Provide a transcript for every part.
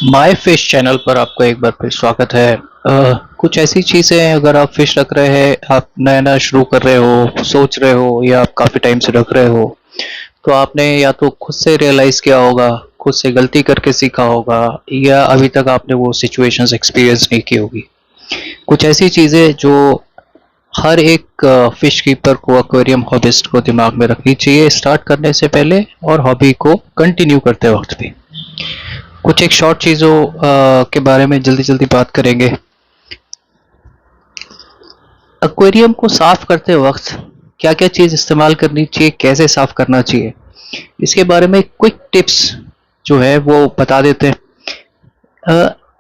My fish channel पर आपका एक बार फिर स्वागत है। कुछ ऐसी चीज़ें अगर आप फिश रख रहे हैं, आप नया नया शुरू कर रहे हो, सोच रहे हो या आप काफ़ी टाइम से रख रहे हो, तो आपने या तो खुद से रियलाइज़ किया होगा, खुद से गलती करके सीखा होगा, या अभी तक आपने वो सिचुएशंस एक्सपीरियंस नहीं की होगी। कुछ ऐसी चीज़ें जो हर एक फिश कीपर को, एक्वेरियम हॉबिस्ट को दिमाग में रखनी चाहिए स्टार्ट करने से पहले और हॉबी को कंटिन्यू करते वक्त भी। कुछ एक शॉर्ट चीज़ों के बारे में जल्दी जल्दी बात करेंगे। एक्वेरियम को साफ करते वक्त क्या क्या चीज़ इस्तेमाल करनी चाहिए, कैसे साफ करना चाहिए, इसके बारे में क्विक टिप्स जो है वो बता देते हैं।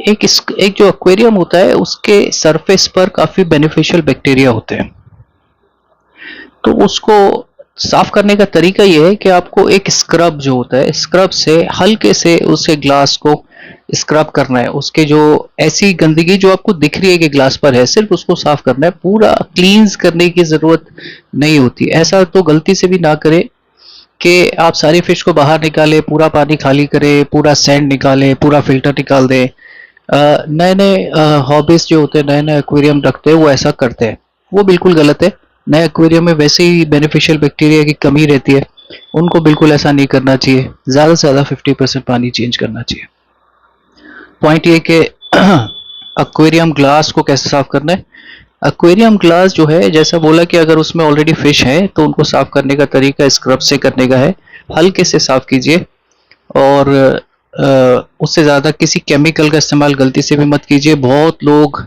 एक जो एक्वेरियम होता है उसके सरफेस पर काफ़ी बेनिफिशियल बैक्टीरिया होते हैं, तो उसको साफ करने का तरीका ये है कि आपको एक स्क्रब जो होता है, स्क्रब से हल्के से उसके ग्लास को स्क्रब करना है। उसके जो ऐसी गंदगी जो आपको दिख रही है कि ग्लास पर है, सिर्फ उसको साफ करना है, पूरा क्लींस करने की ज़रूरत नहीं होती। ऐसा तो गलती से भी ना करें कि आप सारी फिश को बाहर निकालें, पूरा पानी खाली करें, पूरा सैंड निकालें, पूरा फिल्टर निकाल दें। नए नए हॉबीज जो होते हैं, नए नए एक्वेरियम रखते हैं, वो ऐसा करते हैं, वो बिल्कुल गलत है। नए एक्वेरियम में वैसे ही बेनिफिशियल बैक्टीरिया की कमी रहती है, उनको बिल्कुल ऐसा नहीं करना चाहिए। ज़्यादा से ज़्यादा 50% पानी चेंज करना चाहिए। पॉइंट ये कि एक्वेरियम ग्लास को कैसे साफ करना है। एक्वेरियम ग्लास जो है, जैसा बोला कि अगर उसमें ऑलरेडी फिश है तो उनको साफ करने का तरीका स्क्रब से करने का है। हल्के से साफ कीजिए और उससे ज़्यादा किसी केमिकल का इस्तेमाल गलती से भी मत कीजिए। बहुत लोग,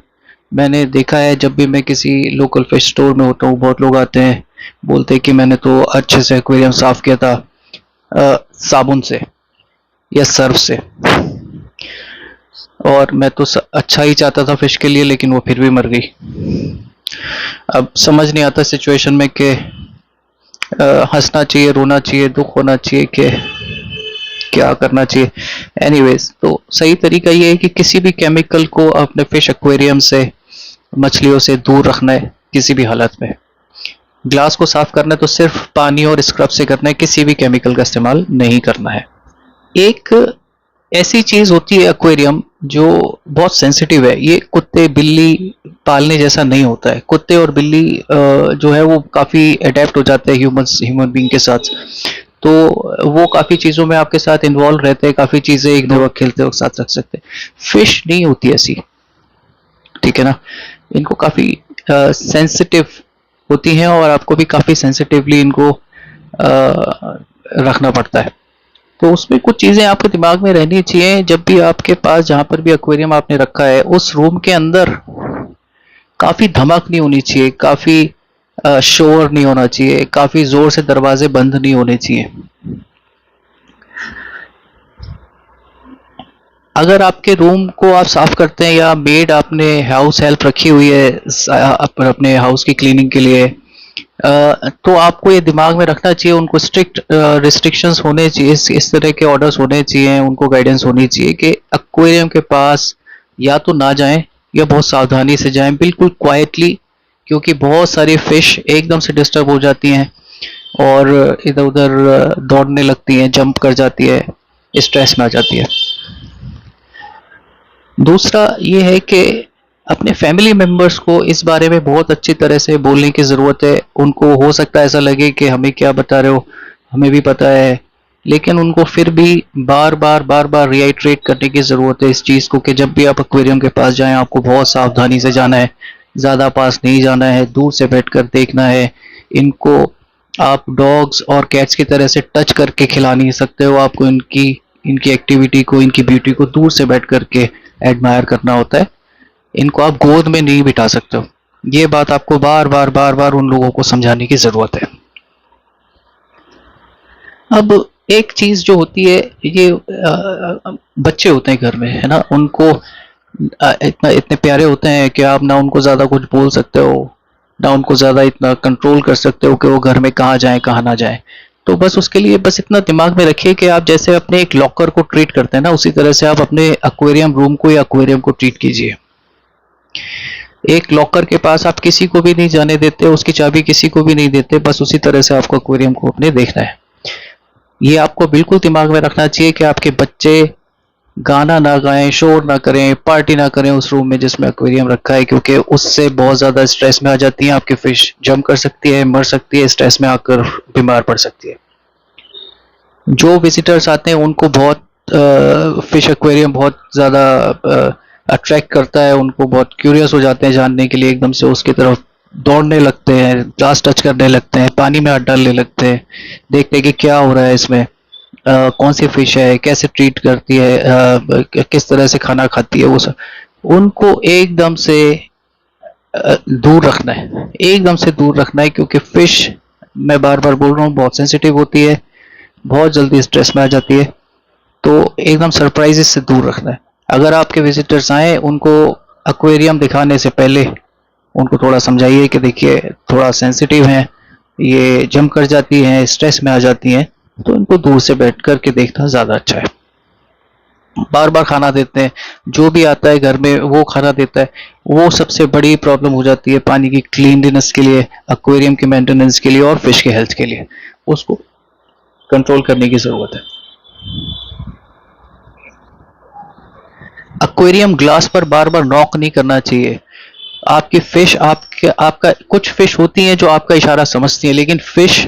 मैंने देखा है, जब भी मैं किसी लोकल फिश स्टोर में होता हूँ, बहुत लोग आते हैं, बोलते हैं कि मैंने तो अच्छे से एक्वेरियम साफ किया था साबुन से या सर्फ से, और मैं तो अच्छा ही चाहता था फिश के लिए, लेकिन वो फिर भी मर गई। अब समझ नहीं आता सिचुएशन में कि हंसना चाहिए, रोना चाहिए, दुख होना चाहिए, कि क्या करना चाहिए। एनीवेज, तो सही तरीका ये है कि किसी भी केमिकल को अपने फिश एक्वेरियम से, मछलियों से दूर रखना है किसी भी हालत में। ग्लास को साफ करना है तो सिर्फ पानी और स्क्रब से करना है, किसी भी केमिकल का इस्तेमाल नहीं करना है। एक ऐसी चीज होती है एक्वेरियम जो बहुत सेंसिटिव है। ये कुत्ते बिल्ली पालने जैसा नहीं होता है। कुत्ते और बिल्ली जो है वो काफी अडेप्ट हो जाते हैं ह्यूमन बीइंग के साथ, तो वो काफी चीजों में आपके साथ इन्वॉल्व रहते हैं, काफी चीजें एक दो वक्त खेलते वक्त साथ रख सकते हैं। फिश नहीं होती ऐसी, ठीक है ना। इनको काफी सेंसिटिव होती हैं और आपको भी काफी सेंसिटिवली इनको रखना पड़ता है। तो उसमें कुछ चीजें आपके दिमाग में रहनी चाहिए। जब भी आपके पास, जहां पर भी एक्वेरियम आपने रखा है, उस रूम के अंदर काफी धमक नहीं होनी चाहिए, काफी शोर नहीं होना चाहिए, काफी जोर से दरवाजे बंद नहीं होने चाहिए। अगर आपके रूम को आप साफ करते हैं या मेड आपने हाउस हेल्प रखी हुई है अपने हाउस की क्लीनिंग के लिए, तो आपको ये दिमाग में रखना चाहिए, उनको स्ट्रिक्ट रिस्ट्रिक्शंस होने चाहिए, इस तरह के ऑर्डर्स होने चाहिए, उनको गाइडेंस होनी चाहिए कि एक्वेरियम के पास या तो ना जाएं या बहुत सावधानी से जाएं, बिल्कुल क्वाइटली, क्योंकि बहुत सारी फिश एकदम से डिस्टर्ब हो जाती हैं और इधर उधर दौड़ने लगती हैं, जंप कर जाती है, स्ट्रेस में आ जाती है। दूसरा ये है कि अपने फैमिली मेंबर्स को इस बारे में बहुत अच्छी तरह से बोलने की ज़रूरत है। उनको हो सकता है ऐसा लगे कि हमें क्या बता रहे हो, हमें भी पता है, लेकिन उनको फिर भी बार बार रिआइट्रेट करने की ज़रूरत है इस चीज़ को कि जब भी आप एक्वेरियम के पास जाएं, आपको बहुत सावधानी से जाना है, ज़्यादा पास नहीं जाना है, दूर से बैठकर देखना है। इनको आप डॉग्स और कैट्स की तरह से टच करके खिला नहीं सकते हो, आपको इनकी इनकी एक्टिविटी को, इनकी ब्यूटी को दूर से बैठ करके एडमायर करना होता है। इनको आप गोद में नहीं बिठा सकते हो। ये बात आपको बार बार उन लोगों को समझाने की जरूरत है। अब एक चीज जो होती है, ये बच्चे होते हैं घर में, है ना, उनको इतने प्यारे होते हैं कि आप ना उनको ज्यादा कुछ बोल सकते हो, ना उनको ज्यादा इतना कंट्रोल कर सकते हो कि वो घर में कहाँ जाए कहाँ ना जाए। तो बस उसके लिए बस इतना दिमाग में रखिए कि आप जैसे अपने एक लॉकर को ट्रीट करते हैं ना, उसी तरह से आप अपने एक्वेरियम रूम को या एक्वेरियम को ट्रीट कीजिए। एक लॉकर के पास आप किसी को भी नहीं जाने देते, उसकी चाबी किसी को भी नहीं देते, बस उसी तरह से आपको एक्वेरियम को अपने देखना है। ये आपको बिल्कुल दिमाग में रखना चाहिए कि आपके बच्चे गाना ना गाएं, शोर ना करें, पार्टी ना करें उस रूम में जिसमें एक्वेरियम रखा है, क्योंकि उससे बहुत ज़्यादा स्ट्रेस में आ जाती हैं। आपकी फिश जंप कर सकती है, मर सकती है, स्ट्रेस में आकर बीमार पड़ सकती है। जो विजिटर्स आते हैं उनको बहुत फिश एक्वेरियम बहुत ज़्यादा अट्रैक्ट करता है, उनको बहुत क्यूरियस हो जाते हैं जानने के लिए, एकदम से उसकी तरफ दौड़ने लगते हैं, ग्लास टच करने लगते हैं, पानी में हाथ डालने लगते हैं, देखते हैं कि क्या हो रहा है इसमें, कौन सी फिश है, कैसे ट्रीट करती है, किस तरह से खाना खाती है, वो सब उनको एकदम से दूर रखना है, एकदम से दूर रखना है, क्योंकि फिश, मैं बार बार बोल रहा हूँ, बहुत सेंसिटिव होती है, बहुत जल्दी स्ट्रेस में आ जाती है। तो एकदम सरप्राइजेस से दूर रखना है। अगर आपके विजिटर्स आए, उनको एक्वेरियम दिखाने से पहले उनको थोड़ा समझाइए कि देखिए थोड़ा सेंसिटिव हैं, ये जंप कर जाती हैं, स्ट्रेस में आ जाती हैं, तो इनको दूर से बैठ कर के देखना ज़्यादा अच्छा है। बार बार खाना देते हैं, जो भी आता है घर में वो खाना देता है, वो सबसे बड़ी प्रॉब्लम हो जाती है पानी की क्लीनलीनेस के लिए, एक्वेरियम की मेंटेनेंस के लिए और फिश के हेल्थ के लिए। उसको कंट्रोल करने की ज़रूरत है। एक्वेरियम ग्लास पर बार बार नॉक नहीं करना चाहिए। आपकी फिश आपके आपका कुछ फिश होती हैं जो आपका इशारा समझती हैं, लेकिन फिश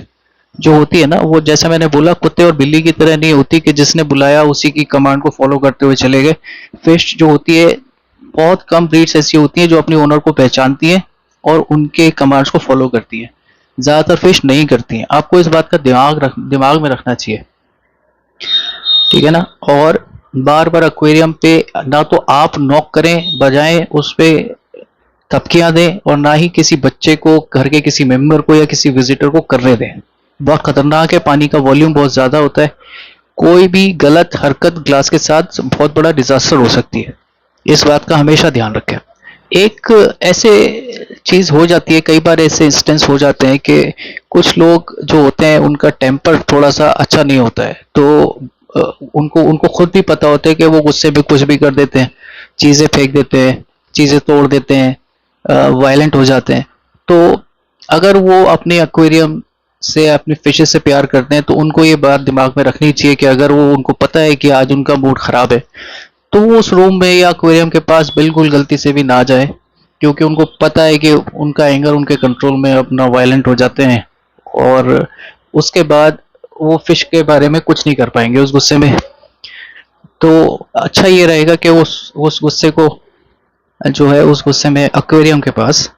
जो होती है ना, वो जैसा मैंने बोला कुत्ते और बिल्ली की तरह नहीं होती कि जिसने बुलाया उसी की कमांड को फॉलो करते हुए चले गए। फिश जो होती है, बहुत कम ब्रीड्स ऐसी होती हैं जो अपनी ओनर को पहचानती हैं और उनके कमांड्स को फॉलो करती हैं। ज़्यादातर फिश नहीं करती हैं। आपको इस बात का दिमाग में रखना चाहिए, ठीक है ना। और बार बार एक्वेरियम पे ना तो आप नॉक करें, बजाय उस पे थपकियां दें, और ना ही किसी बच्चे को, घर के किसी मेंबर को या किसी विजिटर को करने दें। बहुत खतरनाक है, पानी का वॉल्यूम बहुत ज़्यादा होता है, कोई भी गलत हरकत ग्लास के साथ बहुत बड़ा डिजास्टर हो सकती है। इस बात का हमेशा ध्यान रखें। एक ऐसे चीज़ हो जाती है, कई बार ऐसे इंस्टेंस हो जाते हैं कि कुछ लोग जो होते हैं उनका टेम्पर थोड़ा सा अच्छा नहीं होता है, तो अ, उनको उनको खुद भी पता होता है कि वो गुस्से में कुछ भी कर देते हैं, चीज़ें फेंक देते हैं, चीज़ें तोड़ देते हैं, वायलेंट हो जाते हैं। तो अगर वो अपने एक्वेरियम से, अपनी फिशेस से प्यार करते हैं, तो उनको ये बात दिमाग में रखनी चाहिए कि अगर वो, उनको पता है कि आज उनका मूड खराब है, तो वो उस रूम में या एक्वेरियम के पास बिल्कुल गलती से भी ना जाए, क्योंकि उनको पता है कि उनका एंगर उनके कंट्रोल में अपना वायलेंट हो जाते हैं, और उसके बाद वो फिश के बारे में कुछ नहीं कर पाएंगे उस गुस्से में। तो अच्छा ये रहेगा कि उस गुस्से को, जो है उस गुस्से में एक्वेरियम के पास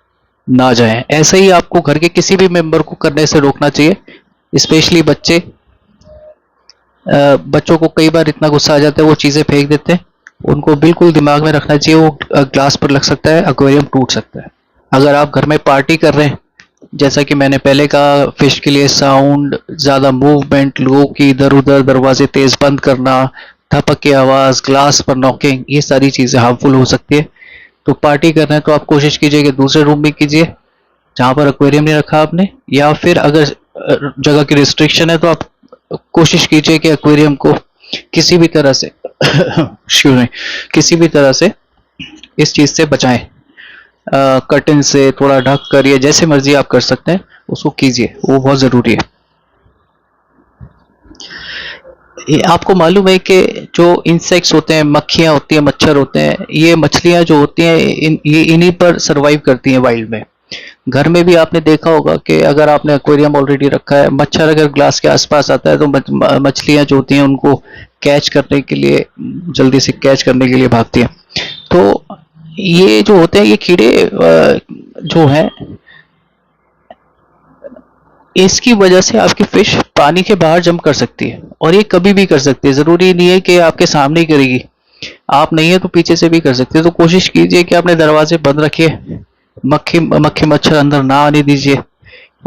ना जाएं। ऐसे ही आपको घर के किसी भी मेंबर को करने से रोकना चाहिए, स्पेशली बच्चे। बच्चों को कई बार इतना गुस्सा आ जाता है वो चीज़ें फेंक देते हैं, उनको बिल्कुल दिमाग में रखना चाहिए, वो ग्लास पर लग सकता है, एक्वेरियम टूट सकता है। अगर आप घर में पार्टी कर रहे हैं, जैसा कि मैंने पहले कहा, फिश के लिए साउंड, ज़्यादा मूवमेंट, लोगों की इधर उधर, दरवाजे तेज बंद करना, ठपक की आवाज़, ग्लास पर नॉकिंग, ये सारी चीज़ें हार्मफुल हो सकती है। तो पार्टी कर रहे हैं तो आप कोशिश कीजिए कि दूसरे रूम में कीजिए जहाँ पर एक्वेरियम नहीं रखा आपने, या फिर अगर जगह की रिस्ट्रिक्शन है तो आप कोशिश कीजिए कि एक्वेरियम को किसी भी तरह से excuse me, किसी भी तरह से इस चीज़ से बचाएं। कर्टन से थोड़ा ढक कर, या जैसे मर्जी आप कर सकते हैं, उसको कीजिए, वो बहुत ज़रूरी है। ये आपको मालूम है कि जो इंसेक्ट्स होते हैं, मक्खियाँ होती हैं, मच्छर होते हैं, ये मछलियाँ जो होती हैं, ये इन्हीं पर सरवाइव करती हैं वाइल्ड में। घर में भी आपने देखा होगा कि अगर आपने एक्वेरियम ऑलरेडी रखा है, मच्छर अगर ग्लास के आसपास आता है तो मछलियाँ जो होती हैं उनको कैच करने के लिए, जल्दी से कैच करने के लिए भागती हैं। तो ये जो होते हैं, ये कीड़े जो हैं, इसकी वजह से आपकी फिश पानी के बाहर जंप कर सकती है, और ये कभी भी कर सकती है, ज़रूरी नहीं है कि आपके सामने ही करेगी। आप नहीं है तो पीछे से भी कर सकते हैं। तो कोशिश कीजिए कि अपने दरवाजे बंद रखिए, मक्खी मच्छर अंदर ना आने दीजिए,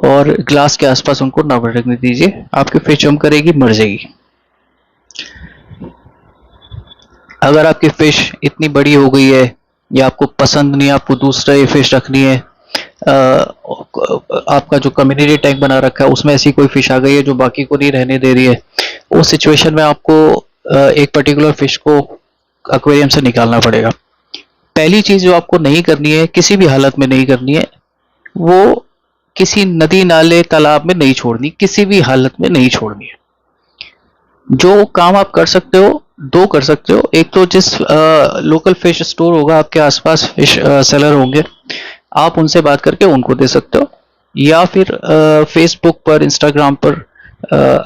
और ग्लास के आसपास उनको ना भटकने दीजिए। आपकी फिश जंप करेगी, मर जाएगी। अगर आपकी फिश इतनी बड़ी हो गई है, या आपको पसंद नहीं, आपको दूसरा फिश रखनी है, आपका जो कम्युनिटी टैंक बना रखा है उसमें ऐसी कोई फिश आ गई है जो बाकी को नहीं रहने दे रही है, उस सिचुएशन में आपको एक पर्टिकुलर फिश को एक्वेरियम से निकालना पड़ेगा। पहली चीज जो आपको नहीं करनी है, किसी भी हालत में नहीं करनी है, वो किसी नदी नाले तालाब में नहीं छोड़नी, किसी भी हालत में नहीं छोड़नी है। जो काम आप कर सकते हो दो कर सकते हो। एक तो जिस लोकल फिश स्टोर होगा आपके आसपास, फिश सेलर होंगे, आप उनसे बात करके उनको दे सकते हो, या फिर फेसबुक पर, इंस्टाग्राम पर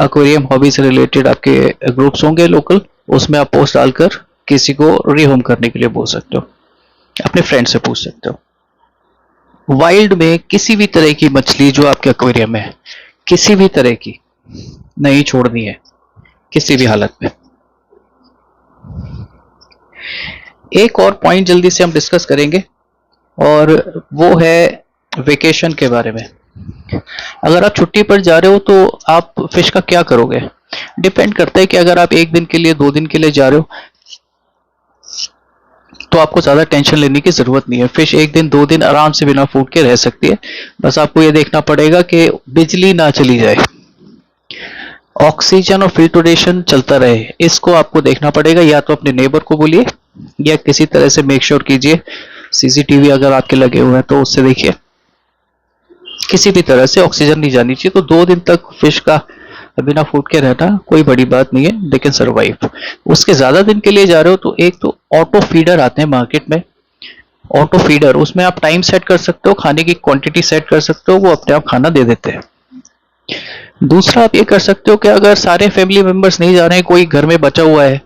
एक्वेरियम हॉबी से रिलेटेड आपके ग्रुप्स होंगे लोकल, उसमें आप पोस्ट डालकर किसी को रीहोम करने के लिए बोल सकते हो, अपने फ्रेंड से पूछ सकते हो। वाइल्ड में किसी भी तरह की मछली जो आपके एक्वेरियम में है, किसी भी तरह की नहीं छोड़नी है, किसी भी हालत में। एक और पॉइंट जल्दी से हम डिस्कस करेंगे, और वो है वेकेशन के बारे में। अगर आप छुट्टी पर जा रहे हो तो आप फिश का क्या करोगे, डिपेंड करता है कि अगर आप एक दिन के लिए, 2 दिन के लिए जा रहे हो तो आपको ज़्यादा टेंशन लेने की ज़रूरत नहीं है। फिश एक दिन 2 दिन आराम से बिना फूड के रह सकती है। बस आपको ये देखना पड़ेगा कि बिजली ना चली जाए, ऑक्सीजन और फिल्ट्रेशन चलता रहे, इसको आपको देखना पड़ेगा। या तो अपने नेबर को बोलिए, या किसी तरह से मेक श्योर कीजिए, सीसीटीवी अगर आपके लगे हुए हैं तो उससे देखिए, किसी भी तरह से ऑक्सीजन नहीं जानी चाहिए। तो 2 दिन तक फिश का बिना फूड के रहना कोई बड़ी बात नहीं है, दे कैन सर्वाइव। उसके ज्यादा दिन के लिए जा रहे हो तो एक तो ऑटो फीडर आते हैं मार्केट में, ऑटो फीडर, उसमें आप टाइम सेट कर सकते हो, खाने की क्वांटिटी सेट कर सकते हो, वो अपने आप खाना दे देते हैं। दूसरा आप ये कर सकते हो कि अगर सारे फैमिली मेंबर्स नहीं जा रहे हैं, कोई घर में बचा हुआ है,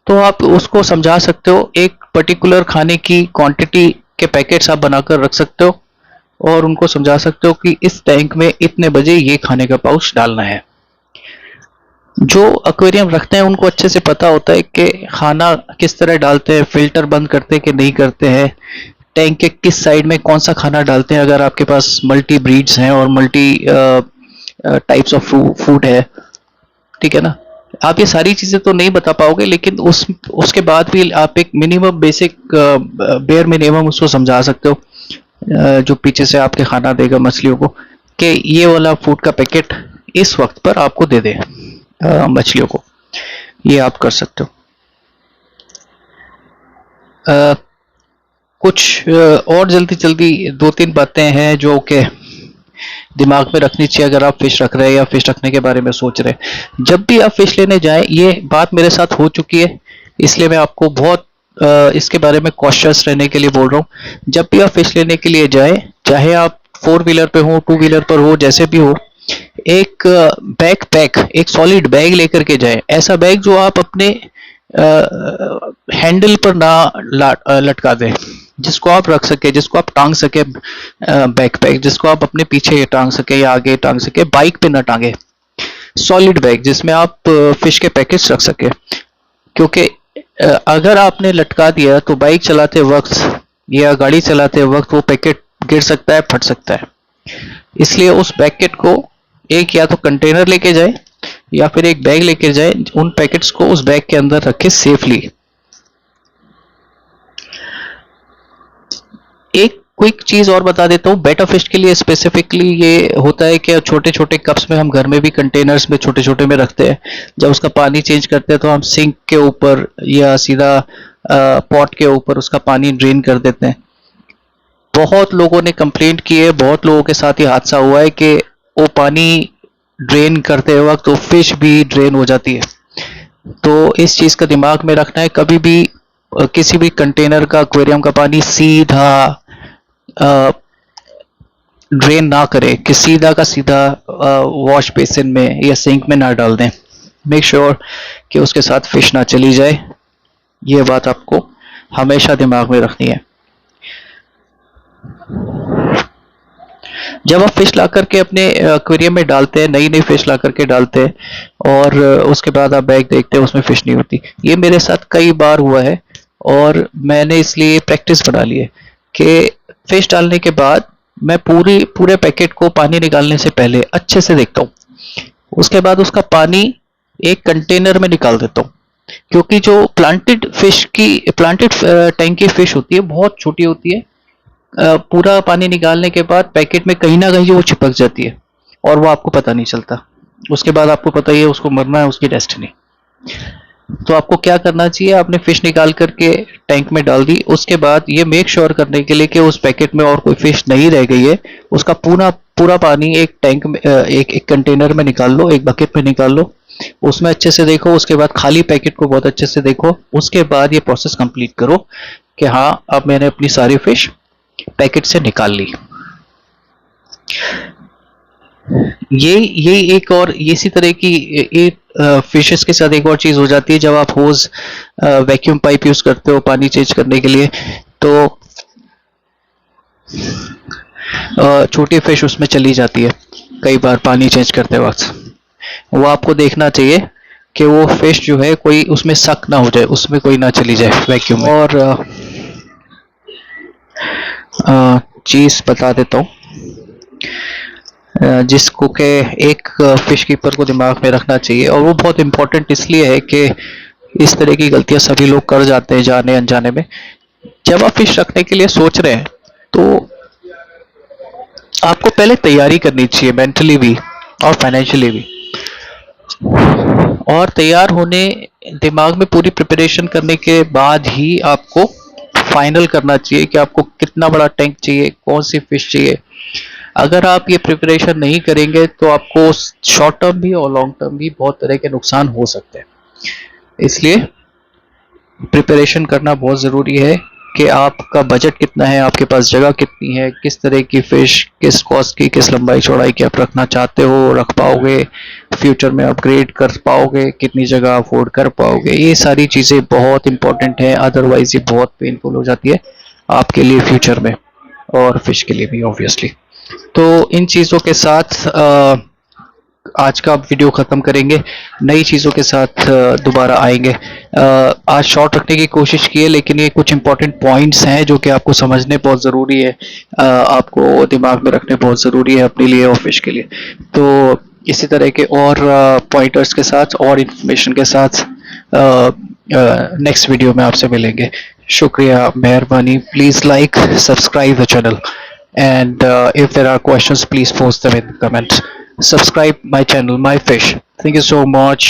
तो आप उसको समझा सकते हो, एक पर्टिकुलर खाने की क्वांटिटी के पैकेट्स आप बनाकर रख सकते हो, और उनको समझा सकते हो कि इस टैंक में इतने बजे ये खाने का पाउच डालना है। जो एक्वेरियम रखते हैं उनको अच्छे से पता होता है कि खाना किस तरह डालते हैं, फिल्टर बंद करते हैं कि नहीं करते हैं, टैंक के किस साइड में कौन सा खाना डालते हैं, अगर आपके पास मल्टी ब्रीड्स हैं और मल्टी टाइप्स ऑफ फूड है, ठीक है ना। आप ये सारी चीजें तो नहीं बता पाओगे, लेकिन उसके बाद भी आप एक मिनिमम बेसिक बेयर मिनिमम उसको समझा सकते हो, जो पीछे से आपके खाना देगा मछलियों को, कि ये वाला फूड का पैकेट इस वक्त पर आपको दे दे मछलियों को। ये आप कर सकते हो। कुछ और जल्दी जल्दी 2-3 बातें हैं जो कि दिमाग में रखनी चाहिए अगर आप फिश रख रहे हैं या फिश रखने के बारे में सोच रहे हैं। जब भी आप फिश लेने जाएं, ये बात मेरे साथ हो चुकी है, इसलिए मैं आपको बहुत इसके बारे में कॉशियस रहने के लिए बोल रहा हूँ। जब भी आप फिश लेने के लिए जाएं, चाहे आप 4 व्हीलर पे हो, 2 व्हीलर पर हो, जैसे भी हो, एक बैक पैक, एक सॉलिड बैग लेकर के जाएं। ऐसा बैग जो आप अपने हैंडल पर ना लटका दें, जिसको आप रख सके, जिसको आप टांग सके, बैकपैक जिसको आप अपने पीछे टांग सके या आगे टांग सके, बाइक पे ना टांगे। सॉलिड बैग जिसमें आप फिश के पैकेट्स रख सके, क्योंकि अगर आपने लटका दिया तो बाइक चलाते वक्त या गाड़ी चलाते वक्त वो पैकेट गिर सकता है, फट सकता है। इसलिए उस पैकेट को एक या तो कंटेनर लेके जाए या फिर एक बैग लेके जाए, उन पैकेट्स को उस बैग के अंदर रखे सेफली। एक क्विक चीज और बता देता हूँ, बेटा फिश के लिए स्पेसिफिकली ये होता है कि छोटे छोटे कप्स में, हम घर में भी कंटेनर्स में छोटे छोटे में रखते हैं, जब उसका पानी चेंज करते हैं तो हम सिंक के ऊपर या सीधा पॉट के ऊपर उसका पानी ड्रेन कर देते हैं। बहुत लोगों ने कंप्लेंट की है, बहुत लोगों के साथ ये हादसा हुआ है कि वो पानी ड्रेन करते वक्त तो फिश भी ड्रेन हो जाती है। तो इस चीज का दिमाग में रखना है, कभी भी किसी भी कंटेनर का, एक्वेरियम का पानी सीधा ड्रेन ना करें, कि सीधा का सीधा वॉश बेसिन में या सिंक में ना डाल दें। मेक श्योर कि उसके साथ फिश ना चली जाए, ये बात आपको हमेशा दिमाग में रखनी है। जब आप फिश ला करके अपने एक्वेरियम में डालते हैं, नई नई फिश ला करके डालते हैं, और उसके बाद आप बैग देखते हैं उसमें फिश नहीं होती, ये मेरे साथ कई बार हुआ है, और मैंने इसलिए प्रैक्टिस बना ली है कि फिश डालने के बाद मैं पूरे पैकेट को पानी निकालने से पहले अच्छे से देखता हूँ, उसके बाद उसका पानी एक कंटेनर में निकाल देता हूँ। क्योंकि जो प्लांटेड टैंक की फिश होती है, बहुत छोटी होती है, पूरा पानी निकालने के बाद पैकेट में कहीं ना कहीं वो चिपक जाती है और वो आपको पता नहीं चलता। उसके बाद आपको पता ही है उसको मरना है, उसकी डेस्टिनी। तो आपको क्या करना चाहिए, आपने फिश निकाल करके टैंक में डाल दी, उसके बाद ये मेक श्योर करने के लिए कि उस पैकेट में और कोई फिश नहीं रह गई है, उसका पूरा पानी एक टैंक में, एक कंटेनर में निकाल लो, एक बकेट में निकाल लो, उसमें अच्छे से देखो, उसके बाद खाली पैकेट को बहुत अच्छे से देखो, उसके बाद ये प्रोसेस कंप्लीट करो कि हाँ अब मैंने अपनी सारी फिश पैकेट से निकाल ली। ये एक और इसी तरह की फिशेस के साथ एक और चीज हो जाती है, जब आप होज वैक्यूम पाइप यूज करते हो पानी चेंज करने के लिए, तो छोटी फिश उसमें चली जाती है कई बार पानी चेंज करते वक्त। वो आपको देखना चाहिए कि वो फिश जो है कोई उसमें सक ना हो जाए, उसमें कोई ना चली जाए वैक्यूम में। और चीज बता देता हूँ जिसको के एक फिश कीपर को दिमाग में रखना चाहिए, और वो बहुत इम्पोर्टेंट इसलिए है कि इस तरह की गलतियां सभी लोग कर जाते हैं जाने अनजाने में। जब आप फिश रखने के लिए सोच रहे हैं तो आपको पहले तैयारी करनी चाहिए, मेंटली भी और फाइनेंशियली भी। और तैयार होने, दिमाग में पूरी प्रिपरेशन करने के बाद ही आपको फाइनल करना चाहिए कि आपको कितना बड़ा टैंक चाहिए, कौन सी फिश चाहिए। अगर आप ये प्रिपरेशन नहीं करेंगे तो आपको शॉर्ट टर्म भी और लॉन्ग टर्म भी बहुत तरह के नुकसान हो सकते हैं। इसलिए प्रिपरेशन करना बहुत ज़रूरी है कि आपका बजट कितना है, आपके पास जगह कितनी है, किस तरह की फ़िश, किस कॉस्ट की, किस लंबाई चौड़ाई की आप रखना चाहते हो, रख पाओगे, फ्यूचर में अपग्रेड कर पाओगे, कितनी जगह अफोर्ड कर पाओगे। ये सारी चीज़ें बहुत इंपॉर्टेंट हैं, अदरवाइज ये बहुत पेनफुल हो जाती है आपके लिए फ्यूचर में, और फिश के लिए भी ऑब्वियसली। तो इन चीज़ों के साथ आज का वीडियो ख़त्म करेंगे, नई चीज़ों के साथ दोबारा आएंगे। आज शॉर्ट रखने की कोशिश की है, लेकिन ये कुछ इंपॉर्टेंट पॉइंट्स हैं जो कि आपको समझने बहुत ज़रूरी है, आपको दिमाग में रखने बहुत ज़रूरी है अपने लिए और फिश के लिए। तो इसी तरह के और पॉइंटर्स के साथ और इन्फॉर्मेशन के साथ नेक्स्ट वीडियो में आपसे मिलेंगे। शुक्रिया, मेहरबानी। Please like, subscribe the channel, and if there are questions please post them in the comments. Subscribe my channel, my fish. Thank you so much.